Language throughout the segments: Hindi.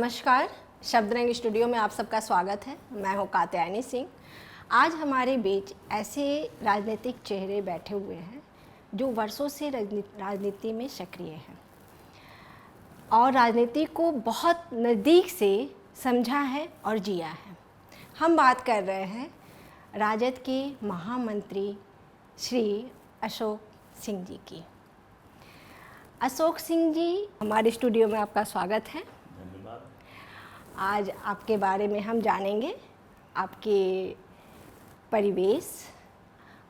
नमस्कार, शब्दरंग स्टूडियो में आप सबका स्वागत है। मैं हूं कात्यायनी सिंह। आज हमारे बीच ऐसे राजनीतिक चेहरे बैठे हुए हैं जो वर्षों से राजनीति में सक्रिय हैं और राजनीति को बहुत नज़दीक से समझा है और जिया है। हम बात कर रहे हैं राजद के महामंत्री श्री अशोक सिंह जी की। अशोक सिंह जी, हमारे स्टूडियो में आपका स्वागत है। आज आपके बारे में हम जानेंगे, आपके परिवेश,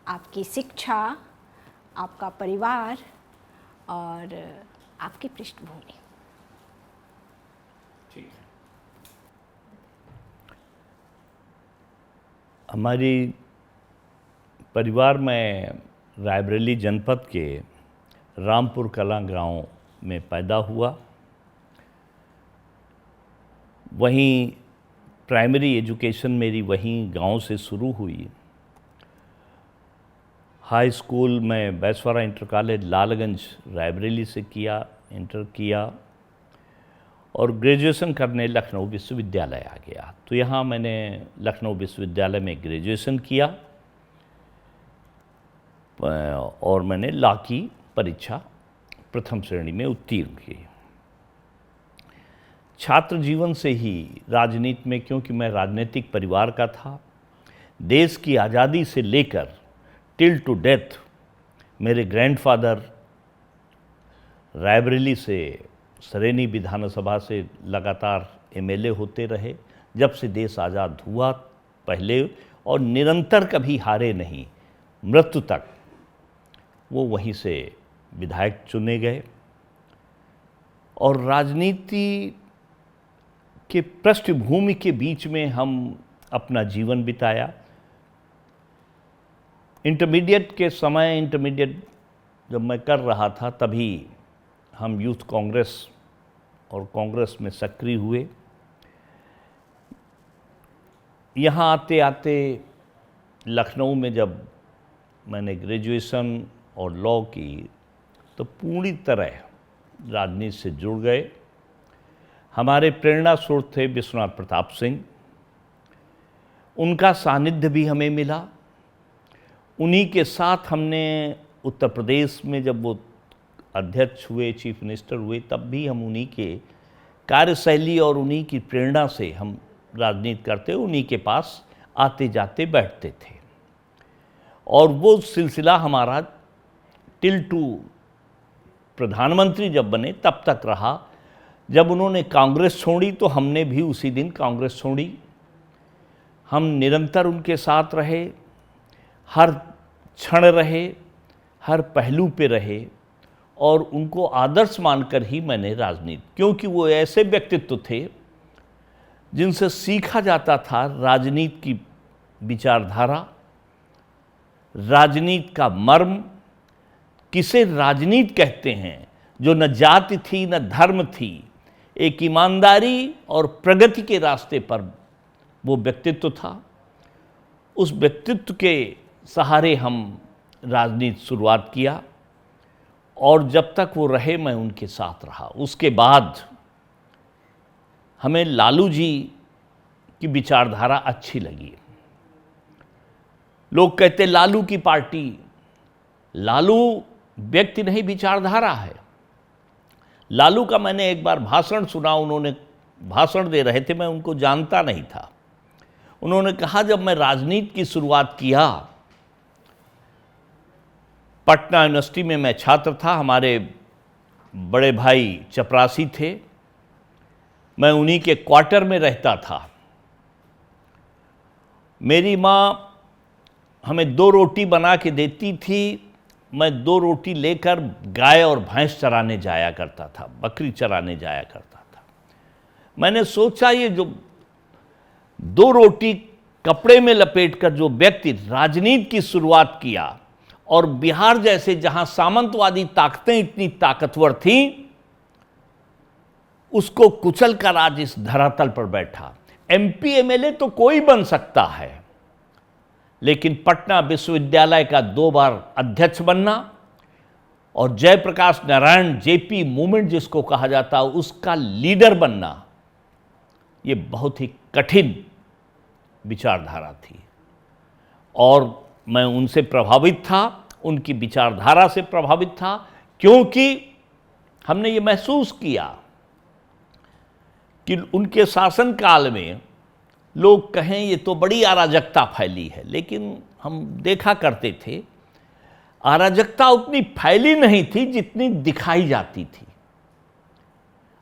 आपकी शिक्षा, आपका परिवार और आपकी पृष्ठभूमि। ठीक है। हमारी परिवार में रायबरेली जनपद के रामपुर कलां गांव में पैदा हुआ। वहीं प्राइमरी एजुकेशन मेरी वहीं गांव से शुरू हुई। हाई स्कूल में बैसवारा इंटर कॉलेज लालगंज रायबरेली से इंटर किया और ग्रेजुएशन करने लखनऊ विश्वविद्यालय आ गया। तो यहाँ मैंने लखनऊ विश्वविद्यालय में ग्रेजुएशन किया और मैंने लॉ की परीक्षा प्रथम श्रेणी में उत्तीर्ण की। छात्र जीवन से ही राजनीति में, क्योंकि मैं राजनीतिक परिवार का था, देश की आज़ादी से लेकर टिल टू डेथ मेरे ग्रैंडफादर रायबरेली से सरेनी विधानसभा से लगातार एमएलए होते रहे जब से देश आज़ाद हुआ पहले, और निरंतर कभी हारे नहीं, मृत्यु तक वो वहीं से विधायक चुने गए। और राजनीति के पृष्ठभूमि के बीच में हम अपना जीवन बिताया। इंटरमीडिएट के समय, इंटरमीडिएट जब मैं कर रहा था तभी हम यूथ कांग्रेस और कांग्रेस में सक्रिय हुए। यहाँ आते आते लखनऊ में जब मैंने ग्रेजुएशन और लॉ की तो पूरी तरह राजनीति से जुड़ गए। हमारे प्रेरणा स्रोत थे विश्वनाथ प्रताप सिंह, उनका सानिध्य भी हमें मिला। उन्हीं के साथ हमने उत्तर प्रदेश में जब वो अध्यक्ष हुए, चीफ मिनिस्टर हुए, तब भी हम उन्हीं के कार्यशैली और उन्हीं की प्रेरणा से हम राजनीति करते, उन्हीं के पास आते जाते बैठते थे। और वो सिलसिला हमारा टिल टू प्रधानमंत्री जब बने तब तक रहा। जब उन्होंने कांग्रेस छोड़ी तो हमने भी उसी दिन कांग्रेस छोड़ी। हम निरंतर उनके साथ रहे, हर क्षण रहे, हर पहलू पे रहे और उनको आदर्श मानकर ही मैंने राजनीति, क्योंकि वो ऐसे व्यक्तित्व थे जिनसे सीखा जाता था राजनीति की विचारधारा, राजनीति का मर्म, किसे राजनीति कहते हैं, जो न जाति थी न धर्म थी, एक ईमानदारी और प्रगति के रास्ते पर वो व्यक्तित्व था। उस व्यक्तित्व के सहारे हम राजनीति शुरुआत किया और जब तक वो रहे मैं उनके साथ रहा। उसके बाद हमें लालू जी की विचारधारा अच्छी लगी। लोग कहते लालू की पार्टी, लालू व्यक्ति नहीं विचारधारा है। लालू का मैंने एक बार भाषण सुना, उन्होंने भाषण दे रहे थे, मैं उनको जानता नहीं था। उन्होंने कहा जब मैं राजनीति की शुरुआत किया, पटना यूनिवर्सिटी में मैं छात्र था, हमारे बड़े भाई चपरासी थे, मैं उन्हीं के क्वार्टर में रहता था। मेरी माँ हमें 2 रोटी बना के देती थी, मैं 2 रोटी लेकर गाय और भैंस चराने जाया करता था, बकरी चराने जाया करता था। मैंने सोचा ये जो 2 रोटी कपड़े में लपेटकर जो व्यक्ति राजनीति की शुरुआत किया और बिहार जैसे जहां सामंतवादी ताकतें इतनी ताकतवर थीं, उसको कुचल कर आज इस धरातल पर बैठा। एमपी एमएलए तो कोई बन सकता है, लेकिन पटना विश्वविद्यालय का 2 बार अध्यक्ष बनना और जयप्रकाश नारायण जेपी मूवमेंट जिसको कहा जाता है उसका लीडर बनना, ये बहुत ही कठिन विचारधारा थी और मैं उनसे प्रभावित था, उनकी विचारधारा से प्रभावित था, क्योंकि हमने ये महसूस किया कि उनके शासनकाल में लोग कहें ये तो बड़ी अराजकता फैली है, लेकिन हम देखा करते थे अराजकता उतनी फैली नहीं थी जितनी दिखाई जाती थी।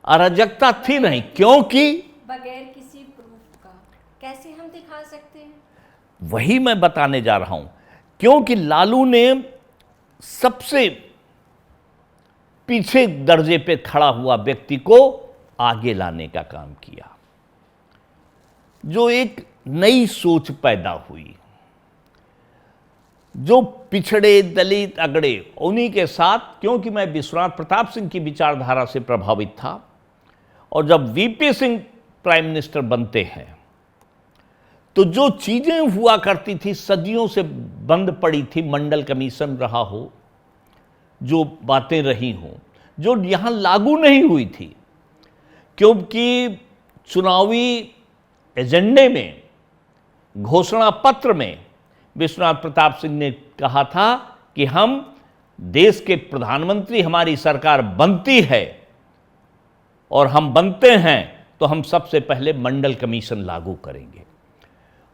अराजकता थी नहीं, क्योंकि बगैर किसी प्रूफ का कैसे हम दिखा सकते हैं? वही मैं बताने जा रहा हूं, क्योंकि लालू ने सबसे पीछे दर्जे पे खड़ा हुआ व्यक्ति को आगे लाने का काम किया, जो एक नई सोच पैदा हुई, जो पिछड़े दलित अगड़े उन्हीं के साथ, क्योंकि मैं विश्वनाथ प्रताप सिंह की विचारधारा से प्रभावित था और जब वीपी सिंह प्राइम मिनिस्टर बनते हैं तो जो चीजें हुआ करती थी, सदियों से बंद पड़ी थी, मंडल कमीशन रहा हो, जो बातें रही हों, जो यहां लागू नहीं हुई थी, क्योंकि चुनावी एजेंडे में, घोषणा पत्र में विश्वनाथ प्रताप सिंह ने कहा था कि हम देश के प्रधानमंत्री, हमारी सरकार बनती है और हम बनते हैं तो हम सबसे पहले मंडल कमीशन लागू करेंगे।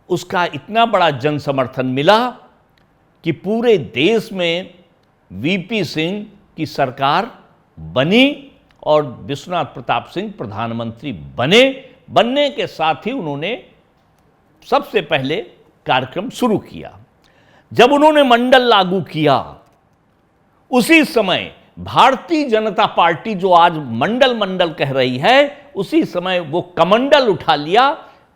उसका इतना बड़ा जन समर्थन मिला कि पूरे देश में वीपी सिंह की सरकार बनी और विश्वनाथ प्रताप सिंह प्रधानमंत्री बने। बनने के साथ ही उन्होंने सबसे पहले कार्यक्रम शुरू किया। जब उन्होंने मंडल लागू किया, उसी समय भारतीय जनता पार्टी, जो आज मंडल मंडल कह रही है, उसी समय वो कमंडल उठा लिया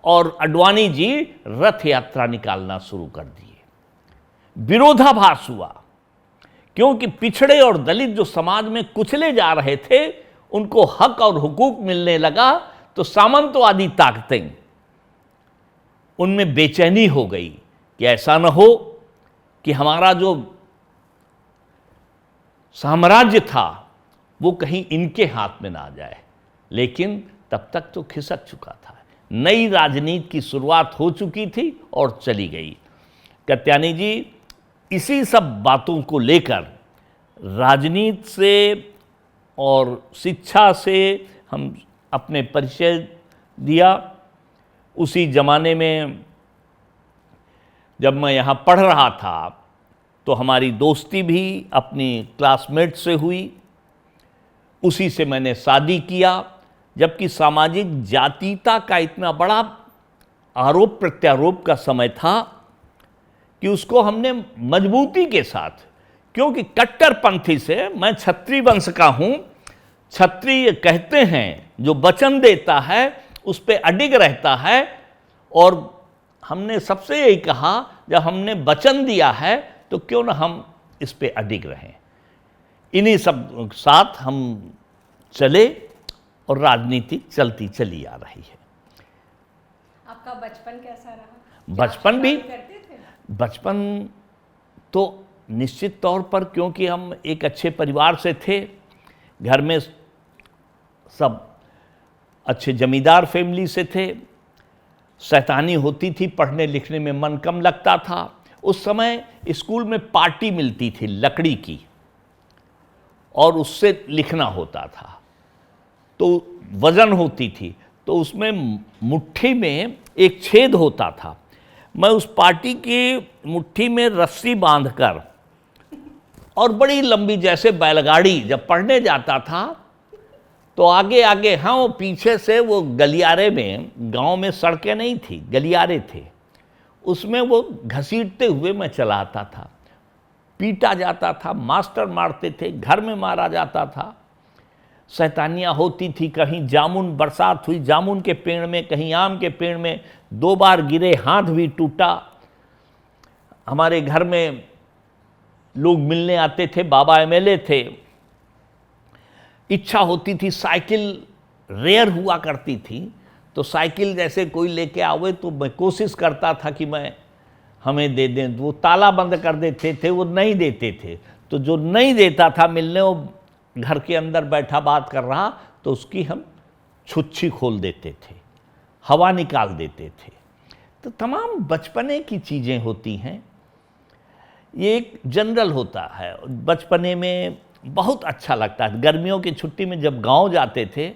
और अडवाणी जी रथ यात्रा निकालना शुरू कर दिए। विरोधाभास हुआ, क्योंकि पिछड़े और दलित जो समाज में कुचले जा रहे थे, उनको हक और हुकूक मिलने लगा, तो सामंतवादी ताकतें, उनमें बेचैनी हो गई कि ऐसा न हो कि हमारा जो साम्राज्य था वो कहीं इनके हाथ में ना आ जाए। लेकिन तब तक तो खिसक चुका था, नई राजनीति की शुरुआत हो चुकी थी और चली गई। कात्यायनी जी इसी सब बातों को लेकर राजनीति से और शिक्षा से हम अपने परिचय दिया। उसी ज़माने में जब मैं यहाँ पढ़ रहा था तो हमारी दोस्ती भी अपनी क्लासमेट से हुई, उसी से मैंने शादी किया। जबकि सामाजिक जातीयता का इतना बड़ा आरोप प्रत्यारोप का समय था कि उसको हमने मजबूती के साथ, क्योंकि कट्टरपंथी से, मैं क्षत्रिय वंश का हूँ, क्षत्रिय कहते हैं जो वचन देता है उस पर अडिग रहता है, और हमने सबसे यही कहा जब हमने वचन दिया है तो क्यों ना हम इस पे अडिग रहें। इन्हीं सब साथ हम चले और राजनीति चलती चली आ रही है। आपका बचपन कैसा रहा? बचपन भी, करते थे? बचपन तो निश्चित तौर पर, क्योंकि हम एक अच्छे परिवार से थे, घर में सब अच्छे जमींदार फैमिली से थे, शैतानी होती थी, पढ़ने लिखने में मन कम लगता था। उस समय स्कूल में पार्टी मिलती थी लकड़ी की और उससे लिखना होता था, तो वजन होती थी, तो उसमें मुट्ठी में एक छेद होता था। मैं उस पार्टी की मुट्ठी में रस्सी बांधकर और बड़ी लंबी, जैसे बैलगाड़ी, जब पढ़ने जाता था तो आगे आगे, हाँ, वो पीछे से वो गलियारे में, गांव में सड़कें नहीं थी, गलियारे थे, उसमें वो घसीटते हुए मैं चला आता था। पीटा जाता था, मास्टर मारते थे, घर में मारा जाता था, शैतानियाँ होती थी। कहीं जामुन, बरसात हुई जामुन के पेड़ में, कहीं आम के पेड़ में, 2 बार गिरे, हाथ भी टूटा। हमारे घर में लोग मिलने आते थे, बाबा एमएलए थे, इच्छा होती थी, साइकिल रेयर हुआ करती थी, तो साइकिल जैसे कोई लेके आवे तो मैं कोशिश करता था कि मैं, हमें दे दें। वो ताला बंद कर देते थे, वो नहीं देते थे, तो जो नहीं देता था मिलने, वो घर के अंदर बैठा बात कर रहा, तो उसकी हम छुच्छी खोल देते थे, हवा निकाल देते थे। तो तमाम बचपने की चीज़ें होती हैं, ये एक जनरल होता है। बचपने में बहुत अच्छा लगता है। गर्मियों की छुट्टी में जब गांव जाते थे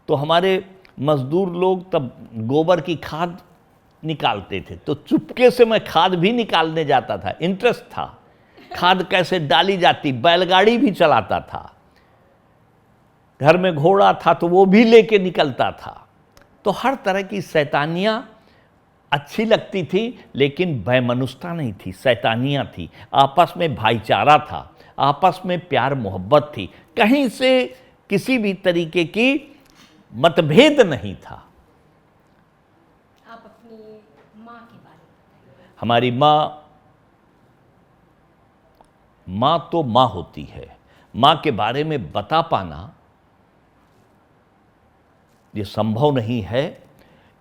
तो हमारे मज़दूर लोग तब गोबर की खाद निकालते थे, तो चुपके से मैं खाद भी निकालने जाता था। इंटरेस्ट था, खाद कैसे डाली जाती, बैलगाड़ी भी चलाता था, घर में घोड़ा था तो वो भी लेके निकलता था। तो हर तरह की शैतानियाँ अच्छी लगती थी, लेकिन वैमनस्यता नहीं थी, शैतानियाँ थी। आपस में भाईचारा था, आपस में प्यार मोहब्बत थी, कहीं से किसी भी तरीके की मतभेद नहीं था। आप अपनी माँ के बारे में बताइए। हमारी माँ तो माँ होती है। माँ के बारे में बता पाना ये संभव नहीं है,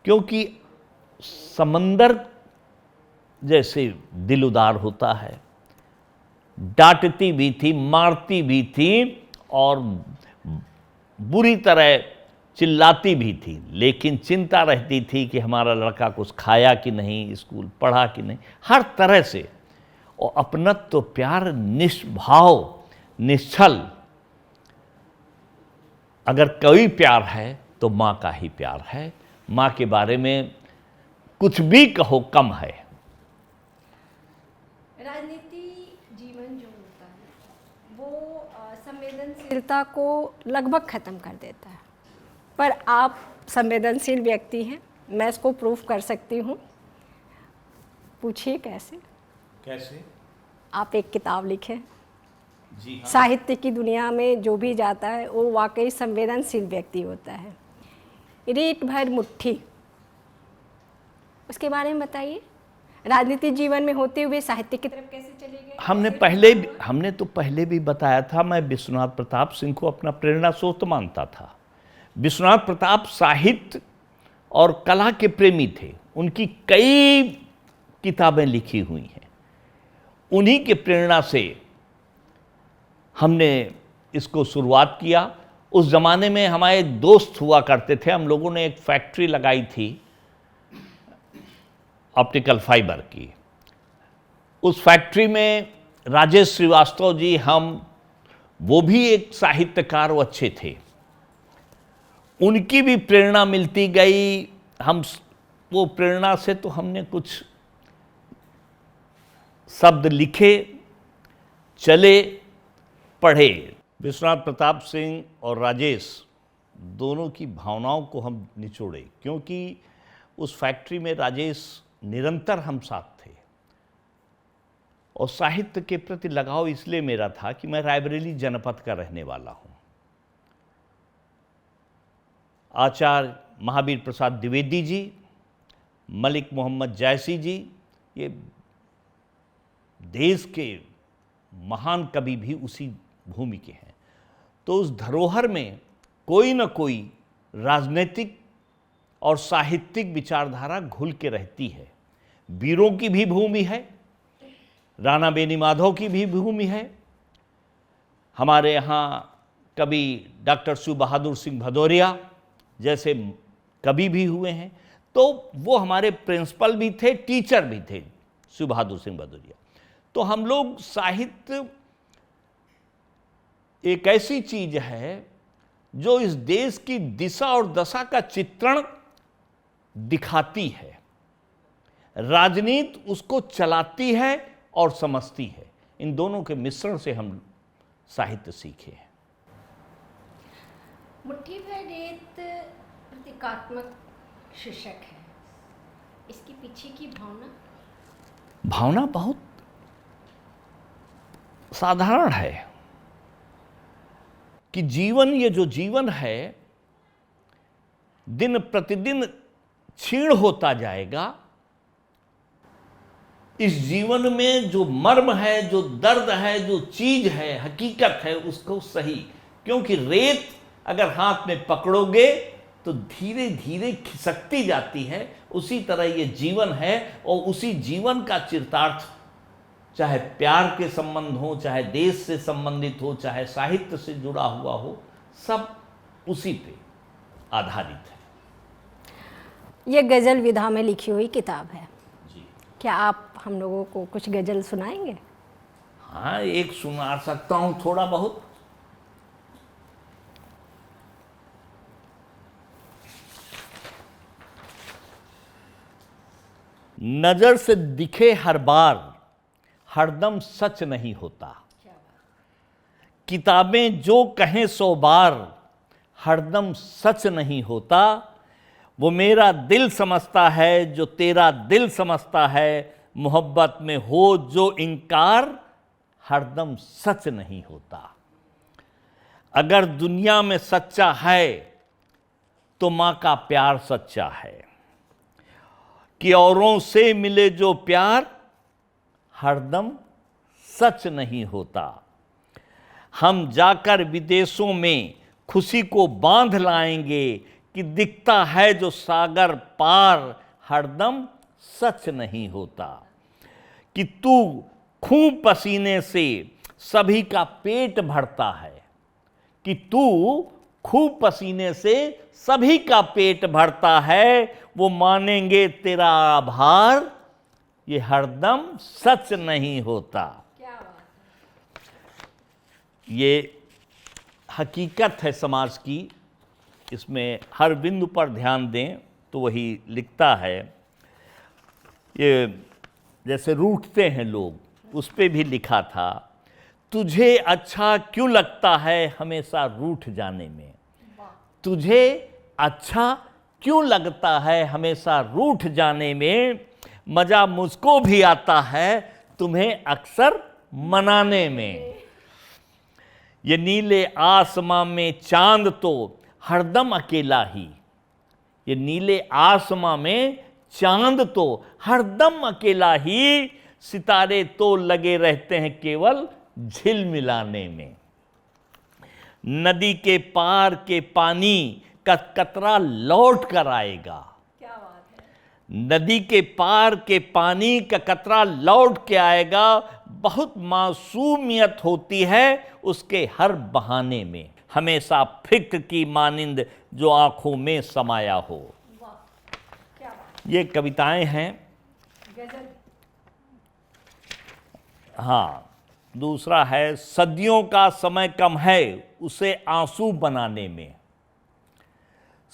क्योंकि समंदर जैसे दिलदार होता है। डांटती भी थी, मारती भी थी और बुरी तरह चिल्लाती भी थी, लेकिन चिंता रहती थी कि हमारा लड़का कुछ खाया कि नहीं, स्कूल पढ़ा कि नहीं, हर तरह से। और अपनत्व तो प्यार निष्भाव निश्चल, अगर कोई प्यार है तो माँ का ही प्यार है। माँ के बारे में कुछ भी कहो कम है। राजनीति जीवन जो होता है वो संवेदनशीलता को लगभग ख़त्म कर देता है, पर आप संवेदनशील व्यक्ति हैं, मैं इसको प्रूफ कर सकती हूँ। पूछिए कैसे? कैसे? आप एक किताब लिखें। जी हाँ। साहित्य की दुनिया में जो भी जाता है वो वाकई संवेदनशील व्यक्ति होता है। रीत भर मुट्ठी, उसके बारे में बताइए। राजनीतिक जीवन में होते हुए साहित्य की तरफ कैसे चले गए? हमने तो पहले भी बताया था, मैं विश्वनाथ प्रताप सिंह को अपना प्रेरणा स्रोत मानता था। विश्वनाथ प्रताप साहित्य और कला के प्रेमी थे, उनकी कई किताबें लिखी हुई हैं। उन्हीं के प्रेरणा से हमने इसको शुरुआत किया। उस ज़माने में हमारे दोस्त हुआ करते थे, हम लोगों ने एक फैक्ट्री लगाई थी ऑप्टिकल फाइबर की। उस फैक्ट्री में राजेश श्रीवास्तव जी, हम, वो भी एक साहित्यकार, वो अच्छे थे। उनकी भी प्रेरणा मिलती गई। हम वो प्रेरणा से तो हमने कुछ शब्द लिखे, चले, पढ़े। विश्वनाथ प्रताप सिंह और राजेश दोनों की भावनाओं को हम निचोड़े, क्योंकि उस फैक्ट्री में राजेश निरंतर हम साथ थे। और साहित्य के प्रति लगाव इसलिए मेरा था कि मैं रायबरेली जनपद का रहने वाला हूँ। आचार्य महावीर प्रसाद द्विवेदी जी, मलिक मोहम्मद जायसी जी, ये देश के महान कवि भी उसी भूमि के हैं। तो उस धरोहर में कोई न कोई राजनीतिक और साहित्यिक विचारधारा घुल के रहती है। वीरों की भी भूमि है, राणा बेनीमाधव की भी भूमि है। हमारे यहाँ कवि डॉक्टर शिव बहादुर सिंह भदौरिया जैसे कवि भी हुए हैं, तो वो हमारे प्रिंसिपल भी थे, टीचर भी थे, शिव बहादुर सिंह भदौरिया। तो हम लोग, साहित्य एक ऐसी चीज है जो इस देश की दिशा और दशा का चित्रण दिखाती है, राजनीति उसको चलाती है और समझती है। इन दोनों के मिश्रण से हम साहित्य सीखे हैं। मुट्ठी भर रेत प्रतीकात्मक शीर्षक है, इसके पीछे की भावना बहुत साधारण है कि जीवन, ये जो जीवन है, दिन प्रतिदिन क्षीण होता जाएगा। इस जीवन में जो मर्म है, जो दर्द है, जो चीज है, हकीकत है, उसको सही, क्योंकि रेत अगर हाथ में पकड़ोगे तो धीरे धीरे खिसकती जाती है। उसी तरह ये जीवन है, और उसी जीवन का चिरतार्थ, चाहे प्यार के संबंध हो, चाहे देश से संबंधित हो, चाहे साहित्य से जुड़ा हुआ हो, सब उसी पे आधारित है। ये गज़ल विधा में लिखी हुई किताब है। जी क्या आप हम लोगों को कुछ गज़ल सुनाएंगे? हाँ, एक सुना सकता हूँ थोड़ा बहुत। नजर से दिखे हर बार हरदम सच नहीं होता, किताबें जो कहें 100 बार हरदम सच नहीं होता, वो मेरा दिल समझता है जो तेरा दिल समझता है, मोहब्बत में हो जो इनकार हरदम सच नहीं होता। अगर दुनिया में सच्चा है तो माँ का प्यार सच्चा है, कि औरों से मिले जो प्यार हरदम सच नहीं होता। हम जाकर विदेशों में खुशी को बांध लाएंगे, कि दिखता है जो सागर पार हरदम सच नहीं होता। कि तू खून पसीने से सभी का पेट भरता है, कि तू खूब पसीने से सभी का पेट भरता है, वो मानेंगे तेरा आभार ये हरदम सच नहीं होता। क्या बात है। ये हकीकत है समाज की, इसमें हर बिंदु पर ध्यान दें तो वही लिखता है। ये जैसे रूठते हैं लोग, उस पे भी लिखा था, तुझे अच्छा क्यों लगता है हमेशा रूठ जाने में, तुझे अच्छा क्यों लगता है हमेशा रूठ जाने में, मजा मुझको भी आता है तुम्हें अक्सर मनाने में। ये नीले आसमां में चांद तो हरदम अकेला ही, ये नीले आसमां में चांद तो हरदम अकेला ही, सितारे तो लगे रहते हैं केवल झिलमिलाने में। नदी के पार के पानी का कतरा लौट कर आएगा, क्या बात है। नदी के पार के पानी का कतरा लौट के आएगा, बहुत मासूमियत होती है उसके हर बहाने में, हमेशा फिक्र की मानिंद जो आंखों में समाया हो। वाह, क्या बात। ये कविताएं हैं। गजल। हाँ, दूसरा है, सदियों का समय कम है उसे आंसू बनाने में,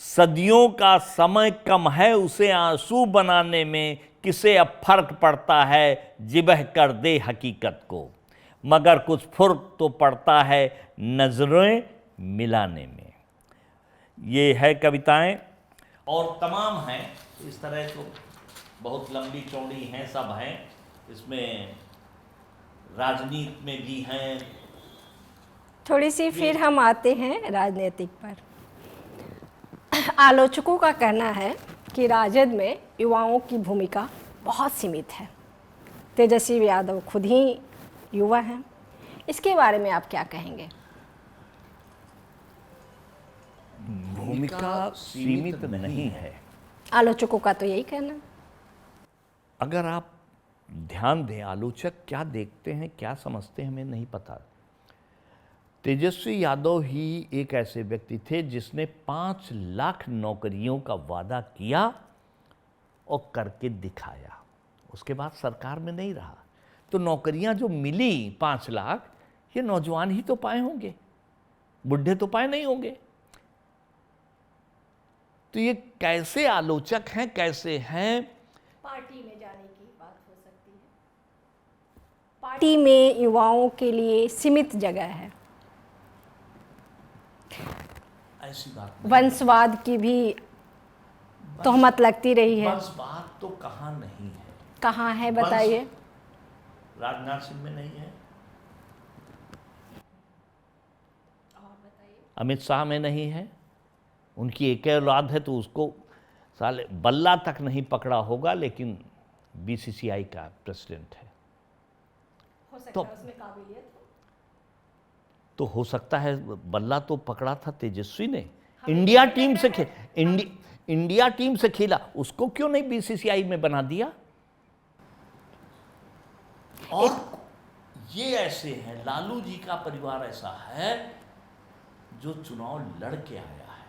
सदियों का समय कम है उसे आंसू बनाने में, किसे अब फर्क पड़ता है जिबह कर दे हकीकत को, मगर कुछ फर्क तो पड़ता है नजरें मिलाने में। ये है कविताएं, और तमाम हैं इस तरह, तो बहुत लंबी चौड़ी हैं, सब हैं इसमें, राजनीति में भी हैं। थोड़ी सी फिर हम आते हैं राजनीतिक पर। आलोचकों का कहना है कि राजद में युवाओं की भूमिका बहुत सीमित है। तेजस्वी यादव खुद ही युवा हैं, इसके बारे में आप क्या कहेंगे? भूमिका सीमित नहीं है, आलोचकों का तो यही कहना है। अगर आप ध्यान दें, आलोचक क्या देखते हैं क्या समझते हैं हमें नहीं पता। तेजस्वी यादव ही एक ऐसे व्यक्ति थे जिसने 5 लाख नौकरियों का वादा किया और करके दिखाया, उसके बाद सरकार में नहीं रहा, तो नौकरियां जो मिली 5 लाख, ये नौजवान ही तो पाए होंगे, बुढ़े तो पाए नहीं होंगे। तो ये कैसे आलोचक हैं, कैसे हैं? पार्टी में जाने की बात हो सकती है, पार्टी में युवाओं के लिए सीमित जगह है, ऐसी बात नहीं। वंशवाद की भी तोहमत लगती रही है। वंशवाद तो कहाँ नहीं है, कहाँ है बताइए? राजनाथ सिंह में नहीं है, अमित शाह में नहीं है, उनकी एक औलाद है तो उसको साले बल्ला तक नहीं पकड़ा होगा, लेकिन बीसीसीआई का प्रेसिडेंट है। हो सकता तो है उसमें काबिलियत हो। तो हो सकता है, बल्ला तो पकड़ा था तेजस्वी ने, इंडिया टीम से इंडिया टीम से खेला, उसको क्यों नहीं बीसीसीआई में बना दिया? और ये ऐसे हैं, लालू जी का परिवार ऐसा है जो चुनाव लड़ के आया है,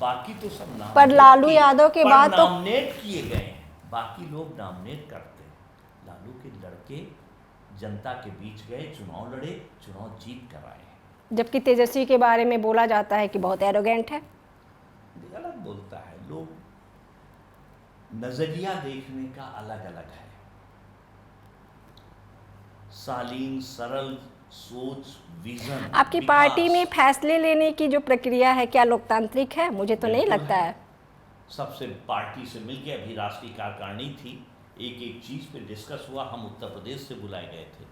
बाकी तो सब नाम पर लालू यादव के बाद तो नॉमिनेट किए गए हैं, बाकी लोग नॉमिनेट करते हैं। लालू के लड़के जनता के बीच गए, चुनाव लड़े, चुनाव जीत कर आए हैं। जबकि तेजस्वी के बारे में बोला जाता है कि बहुत एरोगेंट है। गलत बोलता है, लोग नजरिया देखने का अलग अलग है। शालीन सरल सोच, विजन, आपकी पार्टी में फैसले लेने की जो प्रक्रिया है क्या लोकतांत्रिक है? मुझे तो नहीं बिल्कुल लगता है। सबसे पार्टी से मिलके अभी राष्ट्रीय कार्यकारिणी थी, एक एक चीज पे डिस्कस हुआ। हम उत्तर प्रदेश से बुलाए गए थे,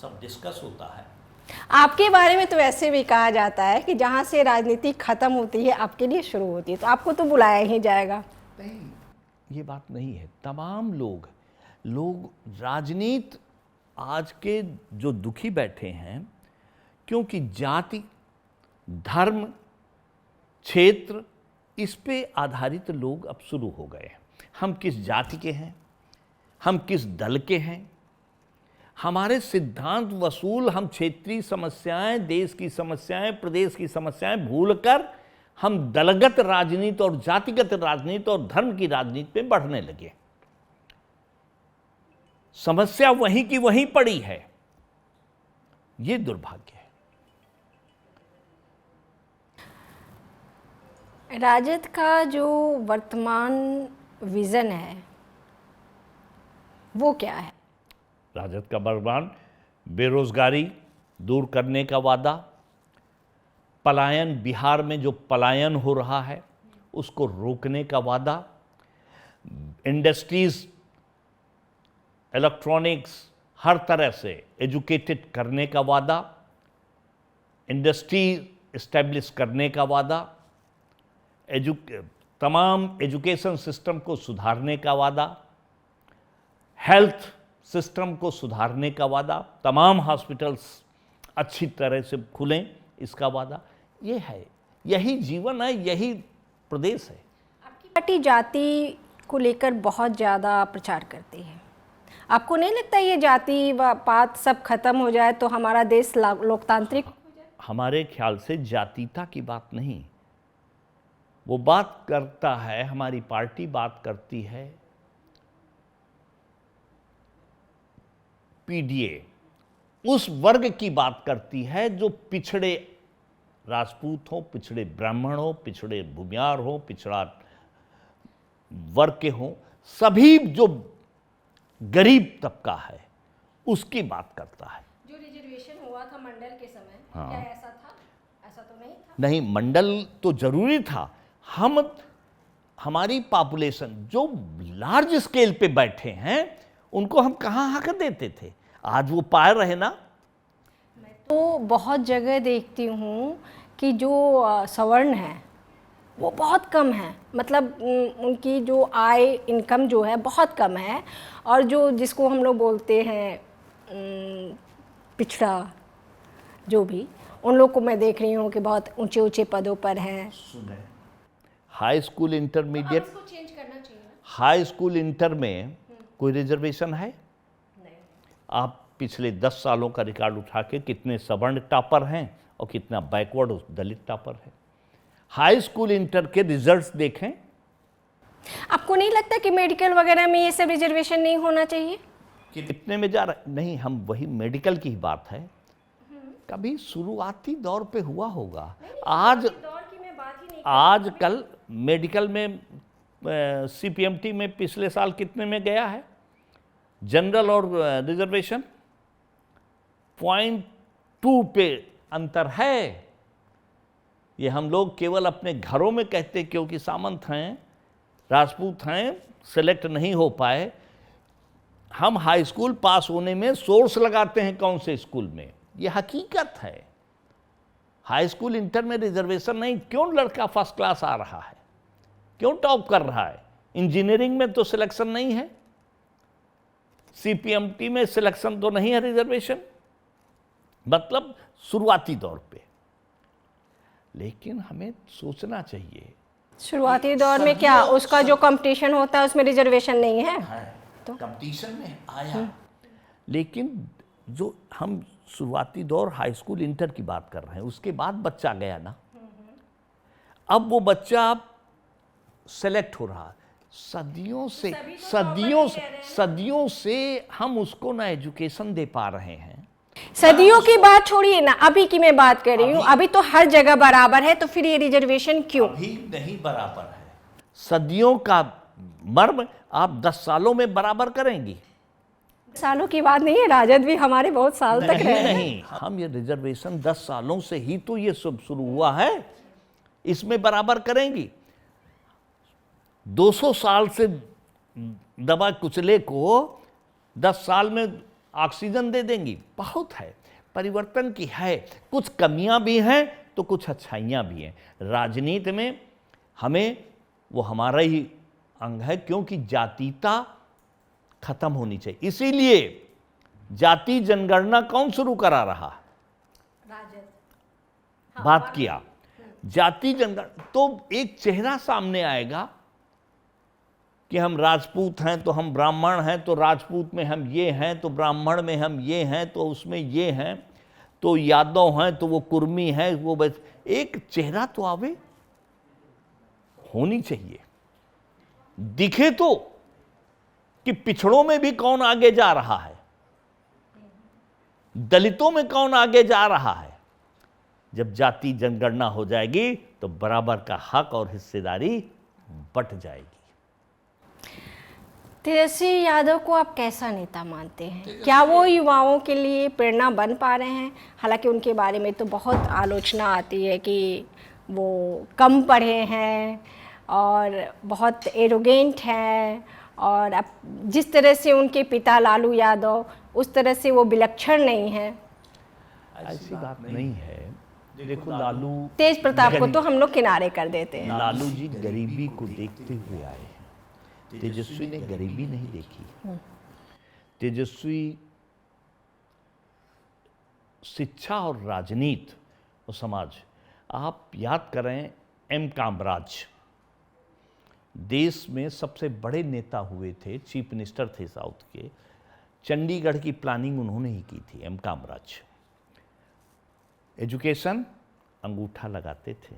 सब डिस्कस होता है। आपके बारे में तो वैसे भी कहा जाता है कि जहाँ से राजनीति खत्म होती है आपके लिए शुरू होती है, तो आपको तो बुलाया ही जाएगा। नहीं, ये बात नहीं है। तमाम लोग राजनीति आज के जो दुखी बैठे हैं, क्योंकि जाति, धर्म, क्षेत्र, इस पे आधारित लोग अब शुरू हो गए हैं। हम किस जाति के हैं, हम किस दल के हैं, हमारे सिद्धांत वसूल, हम क्षेत्रीय समस्याएं, देश की समस्याएं, प्रदेश की समस्याएं भूलकर हम दलगत राजनीति और जातिगत राजनीति और धर्म की राजनीति पे बढ़ने लगे। समस्या वहीं की वहीं पड़ी है, ये दुर्भाग्य है। राजद का जो वर्तमान विजन है वो क्या है? राजद का वर्तमान बेरोजगारी दूर करने का वादा, पलायन, बिहार में जो पलायन हो रहा है उसको रोकने का वादा, इंडस्ट्रीज, इलेक्ट्रॉनिक्स, हर तरह से एजुकेटेड करने का वादा, इंडस्ट्री इस्टेब्लिश करने का वादा, तमाम एजुकेशन सिस्टम को सुधारने का वादा, हेल्थ सिस्टम को सुधारने का वादा, तमाम हॉस्पिटल्स अच्छी तरह से खुलें, इसका वादा। ये है, यही जीवन है, यही प्रदेश है। आपकी पार्टी जाति को लेकर बहुत ज़्यादा प्रचार करती है। आपको नहीं लगता ये जाति पात सब खत्म हो जाए तो हमारा देश लोकतांत्रिक हो जाए? हमारे ख्याल से जातीयता की बात नहीं, वो बात करता है, हमारी पार्टी बात करती है पीडीए, उस वर्ग की बात करती है जो पिछड़े राजपूत हो, पिछड़े ब्राह्मण हो, पिछड़े भूमियार हो, पिछड़ा वर्ग के हो, सभी जो गरीब तबका है उसकी बात करता है। जो रिजर्वेशन हुआ था मंडल के समय, हाँ। क्या ऐसा था? ऐसा तो नहीं था। नहीं, मंडल तो जरूरी था। हमारी पॉपुलेशन जो लार्ज स्केल पे बैठे हैं उनको हम कहाँ हक देते थे, आज वो पा रहे ना। तो बहुत जगह देखती हूँ कि जो सवर्ण हैं वो बहुत कम है, मतलब उनकी जो आय, इनकम जो है बहुत कम है, और जो जिसको हम लोग बोलते हैं पिछड़ा, जो भी, उन लोग को मैं देख रही हूँ कि बहुत ऊंचे ऊंचे पदों पर हैं। सुने, हाई स्कूल इंटरमीडिएट, इसको चेंज करना चाहिए ना? हाई स्कूल इंटर में कोई रिजर्वेशन है? नहीं। आप पिछले 10 सालों का रिकॉर्ड उठा के कितने सवर्ण टॉपर हैं और कितना बैकवर्ड दलित टॉपर है। हाई स्कूल इंटर के रिजल्ट्स देखें। आपको नहीं लगता कि मेडिकल वगैरह में ये सब रिजर्वेशन नहीं होना चाहिए? कितने में जा रहा? नहीं, हम वही मेडिकल की ही बात है, कभी शुरुआती दौर पे हुआ होगा। आजकल मेडिकल में सीपीएमटी में पिछले साल कितने में गया है जनरल और रिजर्वेशन? 0.2 पे अंतर है। ये हम लोग केवल अपने घरों में कहते क्योंकि सामंत हैं, राजपूत हैं, सेलेक्ट नहीं हो पाए। हम हाई स्कूल पास होने में सोर्स लगाते हैं कौन से स्कूल में, ये हकीकत है। हाई स्कूल इंटर में रिजर्वेशन नहीं, क्यों लड़का फर्स्ट क्लास आ रहा है, क्यों टॉप कर रहा है? इंजीनियरिंग में तो सिलेक्शन नहीं है, सीपीएमटी में सिलेक्शन तो नहीं है रिजर्वेशन, मतलब शुरुआती दौर पे। लेकिन हमें सोचना चाहिए शुरुआती दौर में क्या उसका जो कंपटीशन होता है उसमें रिजर्वेशन नहीं है? तो कंपटीशन में आया, लेकिन जो हम शुरुआती दौर हाई स्कूल इंटर की बात कर रहे हैं, उसके बाद बच्चा गया ना। अब वो बच्चा सेलेक्ट हो रहा। सदियों से हम उसको ना एजुकेशन दे पा रहे हैं। सदियों की बात छोड़िए ना, अभी की मैं बात कर रही हूँ। अभी तो हर जगह बराबर है, तो फिर ये रिजर्वेशन क्यों? अभी नहीं बराबर है। सदियों का मर्म आप 10 सालों में बराबर करेंगी। सालों की बात नहीं है, राजद भी हमारे बहुत साल तक रहे हैं। नहीं, हम ये रिजर्वेशन 10 सालों से ही तो ये सब शुरू हुआ है, इसमें बराबर करेंगी। 200 साल से दबा कुचले को 10 साल में ऑक्सीजन दे देंगी। बहुत है, परिवर्तन की है। कुछ कमियां भी हैं तो कुछ अच्छाइयां भी हैं। राजनीति में हमें वो हमारा ही अंग है, क्योंकि जातीयता खत्म होनी चाहिए। इसीलिए जाति जनगणना कौन शुरू करा रहा? राजद। बात किया जाति जनगणना, तो एक चेहरा सामने आएगा कि हम राजपूत हैं तो हम ब्राह्मण हैं, तो राजपूत में हम ये हैं, तो ब्राह्मण में हम ये हैं, तो उसमें ये हैं, तो यादव हैं तो वो कुर्मी हैं, वो बस एक चेहरा तो आवे, होनी चाहिए। दिखे तो कि पिछड़ों में भी कौन आगे जा रहा है, दलितों में कौन आगे जा रहा है। जब जाति जनगणना हो जाएगी तो बराबर का हक और हिस्सेदारी बंट जाएगी। तेजस्वी यादव को आप कैसा नेता मानते हैं? क्या वो युवाओं के लिए प्रेरणा बन पा रहे हैं? हालांकि उनके बारे में तो बहुत आलोचना आती है कि वो कम पढ़े हैं और बहुत एरोगेंट हैं, और अब जिस तरह से उनके पिता लालू यादव, उस तरह से वो विलक्षण नहीं है। ऐसी बात नहीं है। देखो, लालू तेज प्रताप को तो हम लोग किनारे कर देते हैं। लालू जी गरीबी को देखते हुए आए हैं। तेजस्वी ने गरीबी नहीं देखी। तेजस्वी शिक्षा और राजनीति और समाज, आप याद करें एम कामराज देश में सबसे बड़े नेता हुए थे, चीफ मिनिस्टर थे साउथ के। चंडीगढ़ की प्लानिंग उन्होंने ही की थी, एम कामराज। एजुकेशन अंगूठा लगाते थे।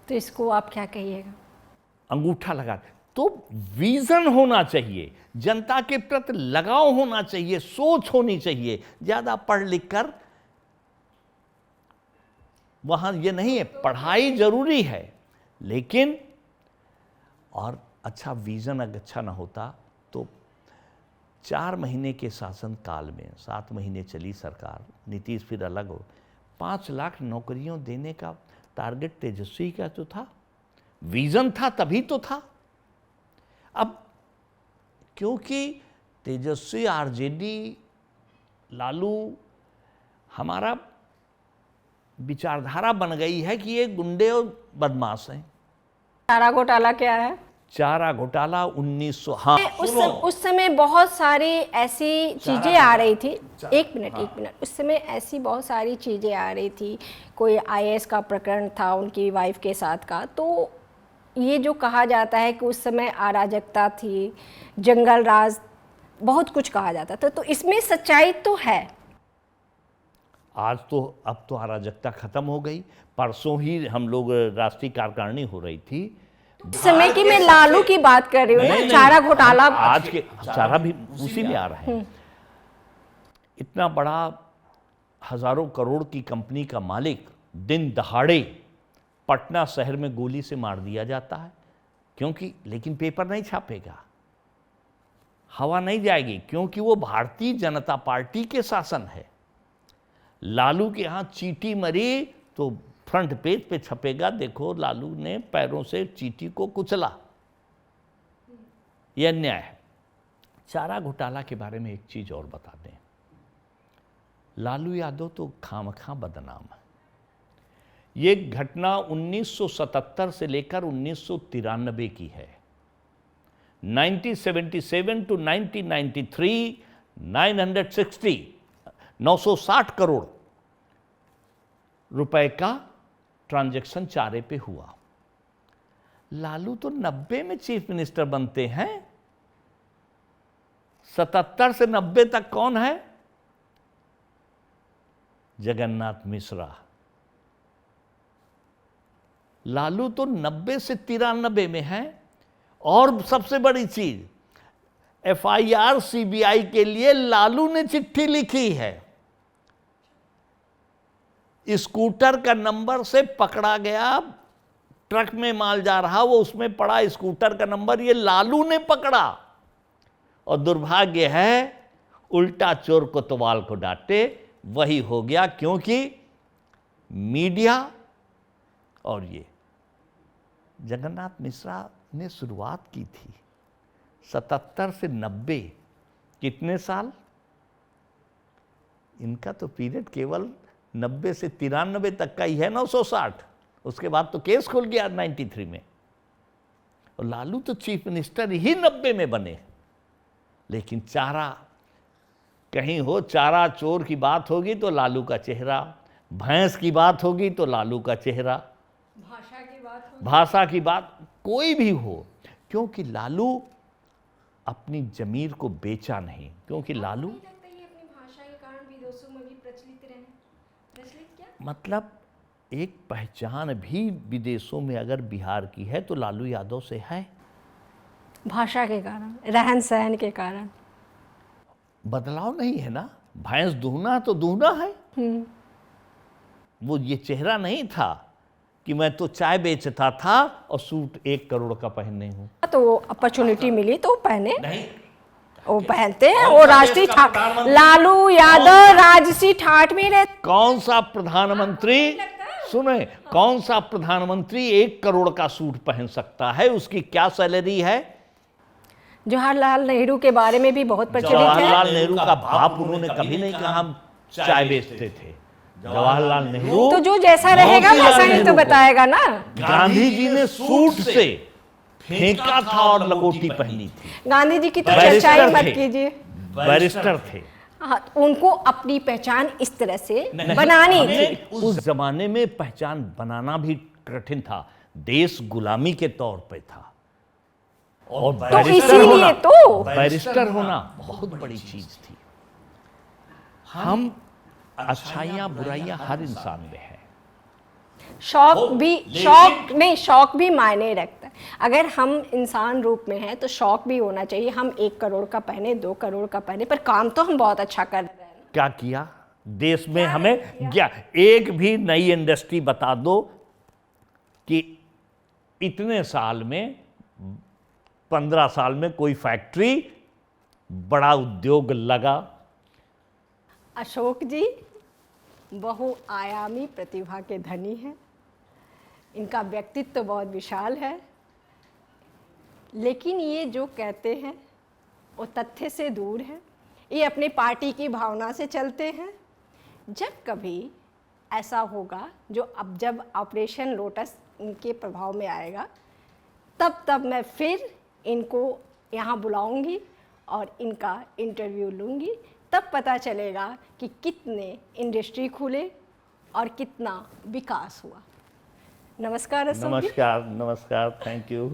तो इसको आप क्या कहिएगा? अंगूठा लगा, तो विजन होना चाहिए, जनता के प्रति लगाव होना चाहिए, सोच होनी चाहिए। ज्यादा पढ़ लिख कर वहां ये नहीं है, पढ़ाई जरूरी है, लेकिन और अच्छा विजन अगर अच्छा ना होता तो 4 महीने के शासन काल में 7 महीने चली सरकार, नीतीश फिर अलग हो, 5 लाख नौकरियों देने का टारगेट तेजस्वी का तो था, विजन था, तभी तो था। अब क्योंकि तेजस्वी, आरजेडी, लालू हमारा विचारधारा बन गई है कि ये गुंडे और बदमाश हैं। चारा घोटाला क्या है? चारा घोटाला 1900, हाँ, उस समय बहुत सारी ऐसी चीज़ें आ रही थी। एक मिनट, उस समय ऐसी बहुत सारी चीज़ें आ रही थी। कोई आईएएस का प्रकरण था उनकी वाइफ के साथ का, तो ये जो कहा जाता है कि उस समय अराजकता थी, जंगल राज, बहुत कुछ कहा जाता था। तो इसमें सच्चाई तो है। आज तो अब तो अराजकता खत्म हो गई। परसों ही हम लोग राष्ट्रीय कार्यकारिणी हो रही थी। समय की मैं लालू की बात कर रही हूँ ना, चारा घोटाला। आज के चारा भी उसी में आ रहे हैं। इतना बड़ा हजारों करोड़ की कंपनी का मालिक दिन दहाड़े पटना शहर में गोली से मार दिया जाता है, क्योंकि लेकिन पेपर नहीं छापेगा, हवा नहीं जाएगी, क्योंकि वो भारतीय जनता पार्टी के शासन है। लालू के यहाँ चींटी मरी तो फ्रंट पेज पे छपेगा, देखो लालू ने पैरों से चींटी को कुचला। यह अन्याय है। चारा घोटाला के बारे में एक चीज और बता दें, लालू यादव तो खामखा बदनाम है। ये घटना 1977 से लेकर 1993 की है। 1977 टू 1993 960 करोड़ रुपए का ट्रांजैक्शन चारे पे हुआ। लालू तो 90 में चीफ मिनिस्टर बनते हैं। 77 से 90 तक कौन है? जगन्नाथ मिश्रा। लालू तो 90 से 93 में है। और सबसे बड़ी चीज, FIR CBI के लिए लालू ने चिट्ठी लिखी है। स्कूटर का नंबर से पकड़ा गया, ट्रक में माल जा रहा, वो उसमें पड़ा स्कूटर का नंबर, ये लालू ने पकड़ा। और दुर्भाग्य है, उल्टा चोर कोतवाल को डांटे, वही हो गया। क्योंकि मीडिया और ये जगन्नाथ मिश्रा ने शुरुआत की थी 77 से 90, कितने साल? इनका तो पीरियड केवल 90 से 93 तक का ही है, 960। उसके बाद तो केस खुल गया 93 में। और लालू तो चीफ मिनिस्टर ही 90 में बने। लेकिन चारा, कहीं हो चारा चोर की बात होगी तो लालू का चेहरा, भैंस की बात होगी तो लालू का चेहरा, भाषा की बात कोई भी हो, क्योंकि लालू अपनी जमीर को बेचा नहीं। क्योंकि लालू अपनी भाषा के कारण विदेशों में भी प्रचलित रहे। प्रचलित क्या मतलब एक पहचान भी विदेशों में अगर बिहार की है तो लालू यादव से है। भाषा के कारण, रहन सहन के कारण बदलाव नहीं है ना। भैंस दूहना तो दूहना है। वो ये चेहरा नहीं था कि मैं तो चाय बेचता था और सूट 1 करोड़ का पहने हूं। तो अपॉर्चुनिटी मिली तो पहने, नहीं, वो पहनते हैं। वो राष्ट्रीय ठाट, लालू यादव राजसी ठाट में रहते। कौन सा प्रधानमंत्री, सुने, कौन सा प्रधानमंत्री 1 करोड़ का सूट पहन सकता है? उसकी क्या सैलरी है? जवाहरलाल नेहरू के बारे में भी बहुत प्रचलित है। जवाहरलाल नेहरू का बाप उन्होंने कभी नहीं कहा हम चाय बेचते थे। जवाहरलाल नेहरू तो जो जैसा रहेगा वैसा ही तो बताएगा ना। गांधी जी ने सूट से फेंका था और लंगोटी पहनी थी। गांधी जी की तो चर्चा ही मत कीजिए। बैरिस्टर थे। हाँ, उनको अपनी पहचान इस तरह से बनानी थी। उस जमाने में पहचान बनाना भी कठिन था, देश गुलामी के तौर पे था। और तो इसीलिए तो बैरिस्टर होना बहुत बड़ी चीज थी। हम अच्छाइयां बुराइयां हर इंसान में है। शौक भी मायने रखता है। अगर हम इंसान रूप में हैं तो शौक भी होना चाहिए। हम 1 करोड़ का पहने, 2 करोड़ का पहने, पर काम तो हम बहुत अच्छा कर रहे हैं। क्या किया देश में? हमें क्या एक भी नई इंडस्ट्री बता दो कि इतने साल में, 15 साल में कोई फैक्ट्री, बड़ा उद्योग लगा? अशोक जी बहुआयामी प्रतिभा के धनी हैं। इनका व्यक्तित्व तो बहुत विशाल है, लेकिन ये जो कहते हैं वो तथ्य से दूर है। ये अपनी पार्टी की भावना से चलते हैं। जब कभी ऐसा होगा, जब ऑपरेशन लोटस इनके प्रभाव में आएगा, तब मैं फिर इनको यहाँ बुलाऊंगी और इनका इंटरव्यू लूँगी। तब पता चलेगा कि कितने इंडस्ट्री खुले और कितना विकास हुआ। नमस्कार अशोक जी। नमस्कार, नमस्कार, थैंक यू।